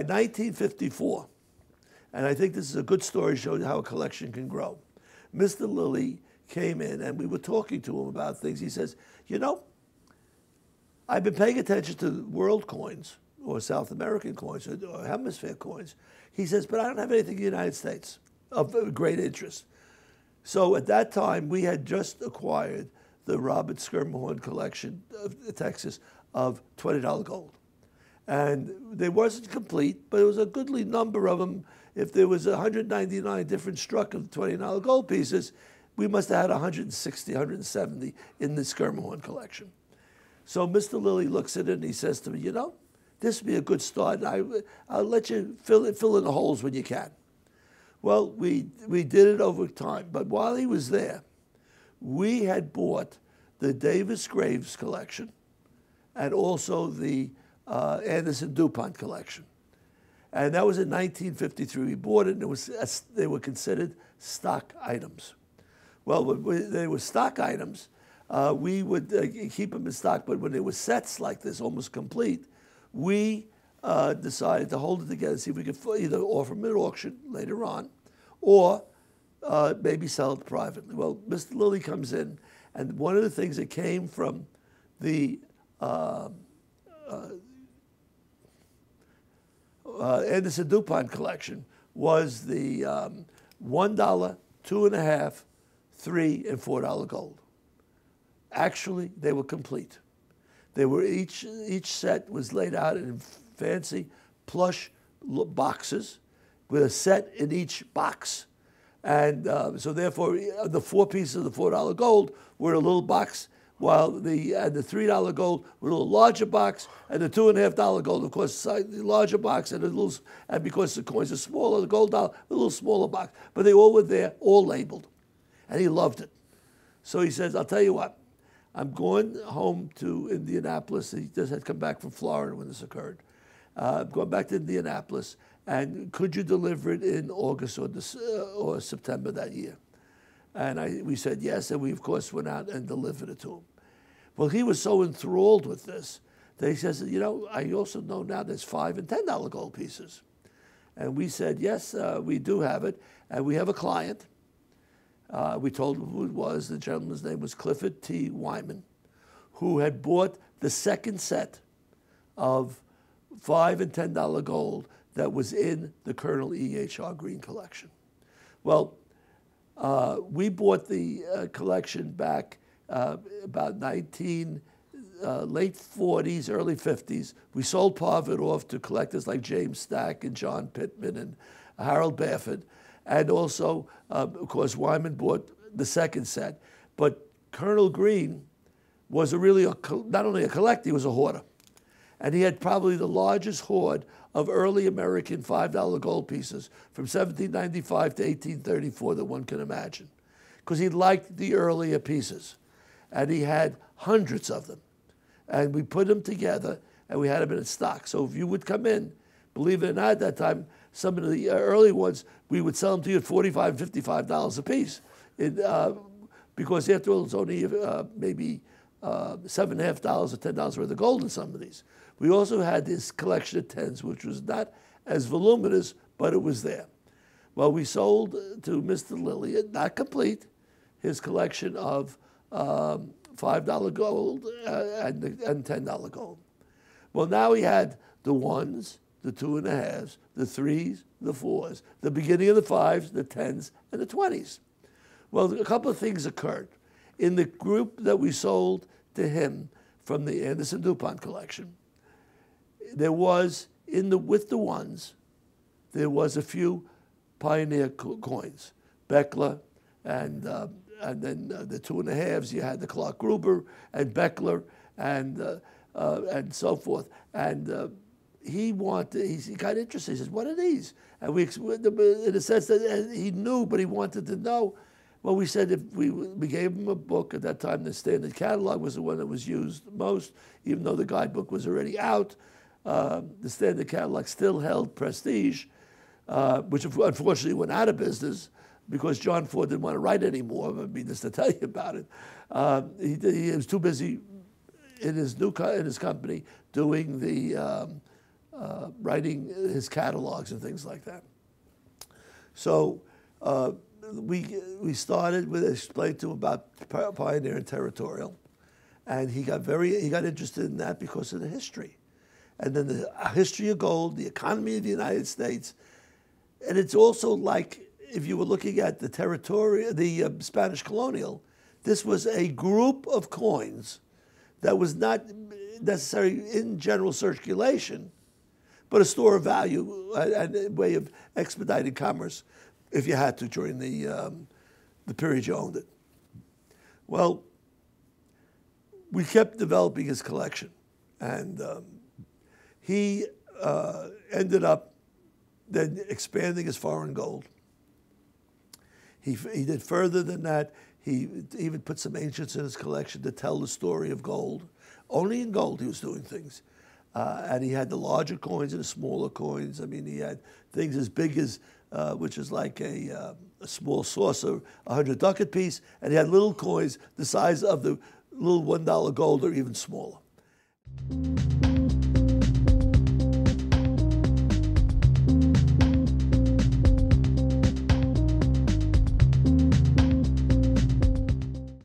1954, and I think this is a good story showing how a collection can grow, Mr. Lilly came in and we were talking to him about things. He says, you know, I've been paying attention to world coins or South American coins or hemisphere coins. He says, but I don't have anything in the United States of great interest. So at that time, we had just acquired the Robert Schermerhorn collection of Texas of $20 gold. And they wasn't complete, but it was a goodly number of them. If there was 199 different struck of $20 gold pieces, we must have had 160, 170 in the Schermerhorn collection. So Mr. Lilly looks at it and he says to me, you know, this would be a good start. I'll let you fill in the holes when you can. Well, we did it over time. But while he was there, we had bought the Davis Graves collection and also the Anderson DuPont collection. And that was in 1953. We bought it, and they were considered stock items. Well, when they were stock items, we would keep them in stock, but when they were sets like this, almost complete, we decided to hold it together, see if we could either offer them at auction later on or maybe sell it privately. Well, Mr. Lilly comes in, and one of the things that came from the Anderson DuPont collection was the $1, $2.50, $3, and $4 gold. Actually, they were complete. They were each set was laid out in fancy plush boxes with a set in each box. And so therefore, the 4 pieces of the $4 gold were a little box, while the $3 gold were a little larger box, and the $2.50 gold, of course, the larger box, and because the coins are smaller, the gold dollar, a little smaller box. But they all were there, all labeled. And he loved it. So he says, I'll tell you what, I'm going home to Indianapolis. He just had come back from Florida when this occurred. I'm going back to Indianapolis, and could you deliver it in August or September that year? And we said yes, and we, of course, went out and delivered it to him. Well, he was so enthralled with this that he says, you know, I also know now there's $5 and $10 gold pieces. And we said, yes, we do have it, and we have a client. We told him who it was. The gentleman's name was Clifford T. Wyman, who had bought the second set of $5 and $10 gold that was in the Colonel E.H.R. Green collection. Well, we bought the collection back about late 40s, early 50s. We sold part of it off to collectors like James Stack and John Pittman and Harold Bafford. And also, of course, Wyman bought the second set. But Colonel Green was not only a collector, he was a hoarder. And he had probably the largest hoard of early American $5 gold pieces from 1795 to 1834 that one can imagine, because he liked the earlier pieces. And he had hundreds of them. And we put them together, and we had them in stock. So if you would come in, believe it or not, at that time, some of the early ones, we would sell them to you at $45, $55 a piece. Because after all, it's only maybe $7.50 or $10 worth of gold in some of these. We also had this collection of 10s, which was not as voluminous, but it was there. Well, we sold to Mr. Lilly, not complete, his collection of $5 gold and $10 gold. Well, now he had the 1s, the 2.5s, the 3s, the 4s, the beginning of the 5s, the 10s, and the 20s. Well, a couple of things occurred. In the group that we sold to him from the Anderson DuPont collection, there was, with the 1s, there was a few pioneer coins, Beckler, and then the 2.5s, you had the Clark Gruber and Beckler and so forth. And he got interested. He says, what are these? And we, in a sense that he knew, but he wanted to know. Well, we said if we gave him a book. At that time, the standard catalog was the one that was used most, even though the guidebook was already out. The standard catalog still held prestige, which unfortunately went out of business because John Ford didn't want to write anymore. I mean, just to tell you about it. He was too busy in his company doing the writing his catalogs and things like that. So we started with explaining to him about Pioneer and Territorial, and he got interested in that because of the history, and then the history of gold, the economy of the United States, and it's also like if you were looking at the Spanish colonial, this was a group of coins that was not necessarily in general circulation, but a store of value and a way of expediting commerce if you had to during the period you owned it. Well, we kept developing his collection, and he ended up then expanding his foreign gold. He did further than that. He even put some ancients in his collection to tell the story of gold. Only in gold he was doing things. And he had the larger coins and the smaller coins. I mean, he had things as big as, which is like a small saucer, 100 ducat piece, and he had little coins the size of the little $1 gold or even smaller.